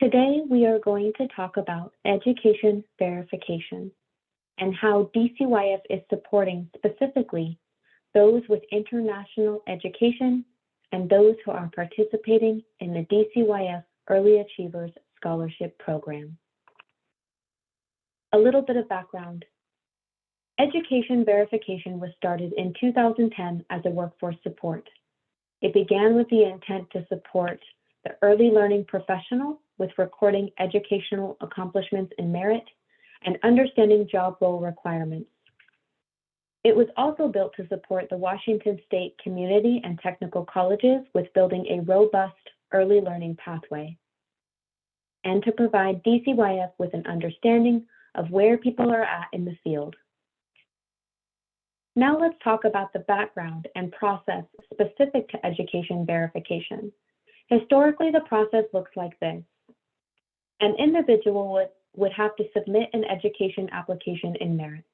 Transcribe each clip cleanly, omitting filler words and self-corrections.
Today, we are going to talk about education verification and how DCYF is supporting specifically those with international education and those who are participating in the DCYF Early Achievers Scholarship Program. A little bit of background. Education verification was started in 2010 as a workforce support. It began with the intent to support the early learning professional with recording educational accomplishments and merit and understanding job role requirements. It was also built to support the Washington State community and technical colleges with building a robust early learning pathway, and to provide DCYF with an understanding of where people are at in the field. Now let's talk about the background and process specific to education verification. Historically, the process looks like this. An individual would have to submit an education application in merit.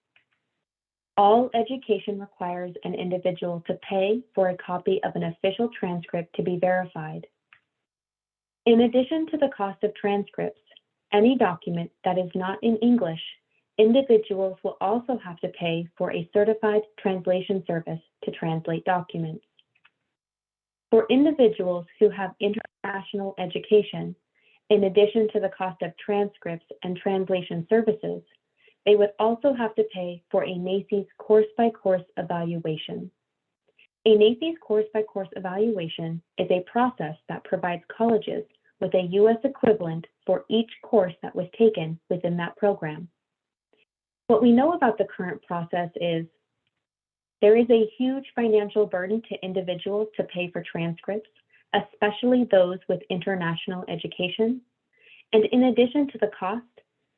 All education requires an individual to pay for a copy of an official transcript to be verified. In addition to the cost of transcripts, any document that is not in English, individuals will also have to pay for a certified translation service to translate documents. For individuals who have international education, in addition to the cost of transcripts and translation services, they would also have to pay for a NACCES course-by-course evaluation. A NACCES course-by-course evaluation is a process that provides colleges with a U.S. equivalent for each course that was taken within that program. What we know about the current process is there is a huge financial burden to individuals to pay for transcripts, especially those with international education. And in addition to the cost,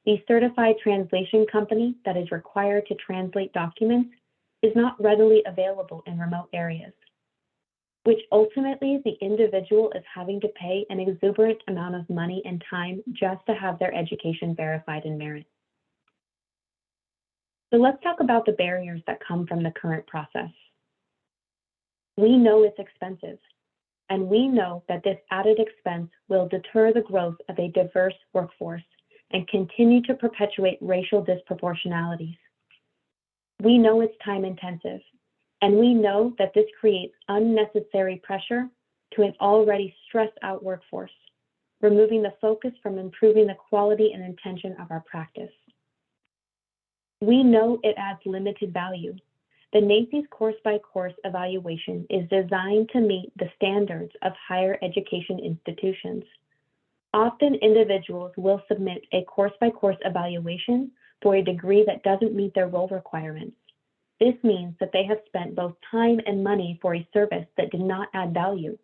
the certified translation company that is required to translate documents is not readily available in remote areas, which ultimately the individual is having to pay an exuberant amount of money and time just to have their education verified in merit. So let's talk about the barriers that come from the current process. We know it's expensive, and we know that this added expense will deter the growth of a diverse workforce and continue to perpetuate racial disproportionalities. We know it's time intensive, and we know that this creates unnecessary pressure to an already stressed out workforce, removing the focus from improving the quality and intention of our practice. We know it adds limited value. The NACCES course-by-course evaluation is designed to meet the standards of higher education institutions. Often individuals will submit a course-by-course evaluation for a degree that doesn't meet their role requirements. This means that they have spent both time and money for a service that did not add value.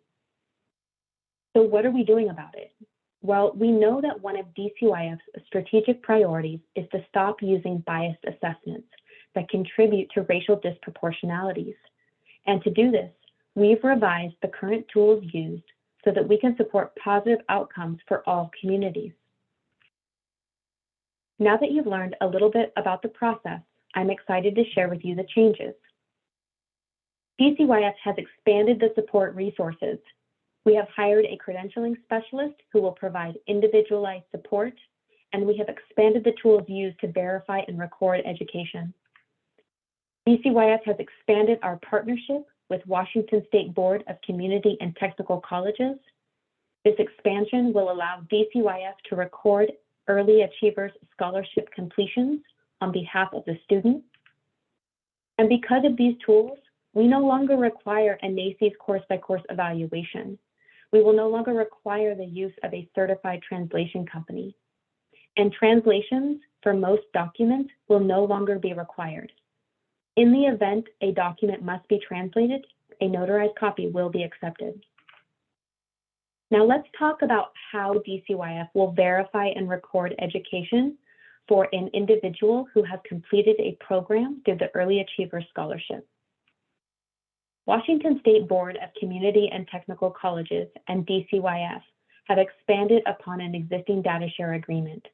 So what are we doing about it? Well, we know that one of DCYF's strategic priorities is to stop using biased assessments that contribute to racial disproportionalities. And to do this, we've revised the current tools used so that we can support positive outcomes for all communities. Now that you've learned a little bit about the process, I'm excited to share with you the changes. DCYF has expanded the support resources. We have hired a credentialing specialist who will provide individualized support, and we have expanded the tools used to verify and record education. DCYF has expanded our partnership with Washington State Board of Community and Technical Colleges. This expansion will allow DCYF to record early achievers scholarship completions on behalf of the student. And because of these tools, we no longer require a NACCES course-by-course evaluation. We will no longer require the use of a certified translation company. And translations for most documents will no longer be required. In the event a document must be translated, a notarized copy will be accepted. Now let's talk about how DCYF will verify and record education for an individual who has completed a program through the Early Achievers Scholarship. Washington State Board of Community and Technical Colleges and DCYF have expanded upon an existing data share agreement.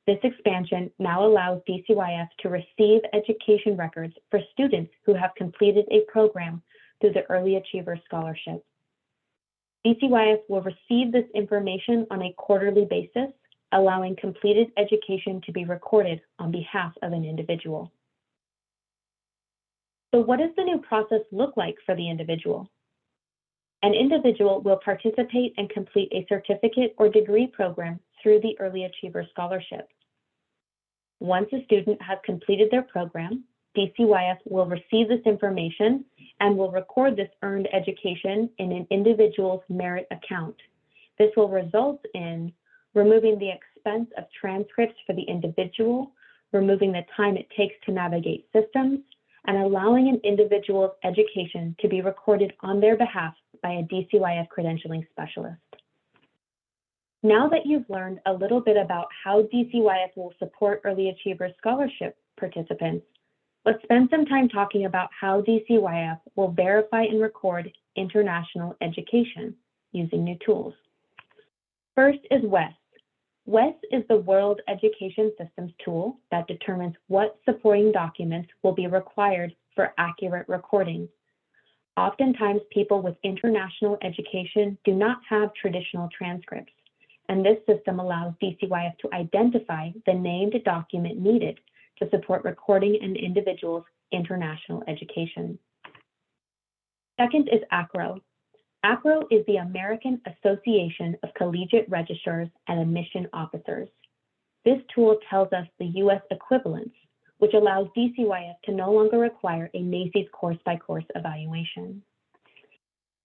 This expansion now allows DCYF to receive education records for students who have completed a program through the Early Achievers Scholarship. DCYF will receive this information on a quarterly basis, allowing completed education to be recorded on behalf of an individual. So what does the new process look like for the individual? An individual will participate and complete a certificate or degree program through the Early Achiever Scholarship. Once a student has completed their program, DCYF will receive this information and will record this earned education in an individual's merit account. This will result in removing the expense of transcripts for the individual, removing the time it takes to navigate systems, and allowing an individual's education to be recorded on their behalf by a DCYF credentialing specialist. Now that you've learned a little bit about how DCYF will support Early Achiever Scholarship participants, let's spend some time talking about how DCYF will verify and record international education using new tools. First is WES. WES is the World Education Systems tool that determines what supporting documents will be required for accurate recording. Oftentimes, people with international education do not have traditional transcripts, and this system allows DCYF to identify the named document needed to support recording an individual's international education. Second is ACRO. ACRO is the American Association of Collegiate Registrars and Admission Officers. This tool tells us the U.S. equivalence, which allows DCYF to no longer require a NACCES course-by-course evaluation.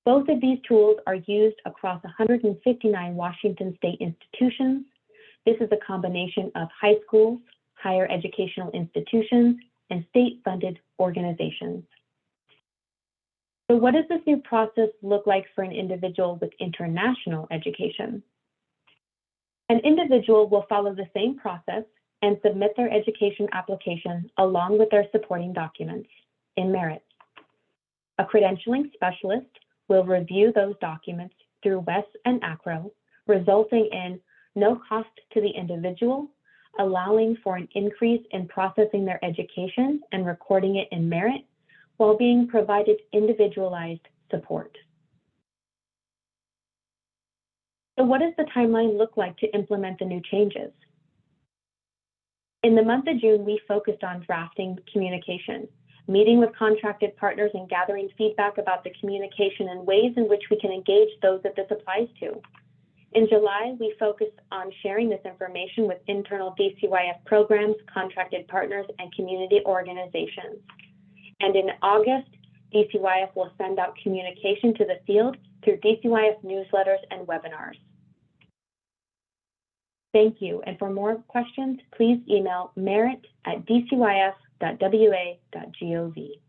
Both of these tools are used across 159 Washington state institutions. This is a combination of high schools, higher educational institutions, and state-funded organizations. So what does this new process look like for an individual with international education? An individual will follow the same process and submit their education application along with their supporting documents in merit. A credentialing specialist will review those documents through WES and ACRO, resulting in no cost to the individual, allowing for an increase in processing their education and recording it in merit, while being provided individualized support. So what does the timeline look like to implement the new changes? In the month of June, we focused on drafting communication, meeting with contracted partners and gathering feedback about the communication and ways in which we can engage those that this applies to. In July, we focused on sharing this information with internal DCYF programs, contracted partners, and community organizations. And in August, DCYF will send out communication to the field through DCYF newsletters and webinars. Thank you, and for more questions, please email merit@dcyf.wa.gov.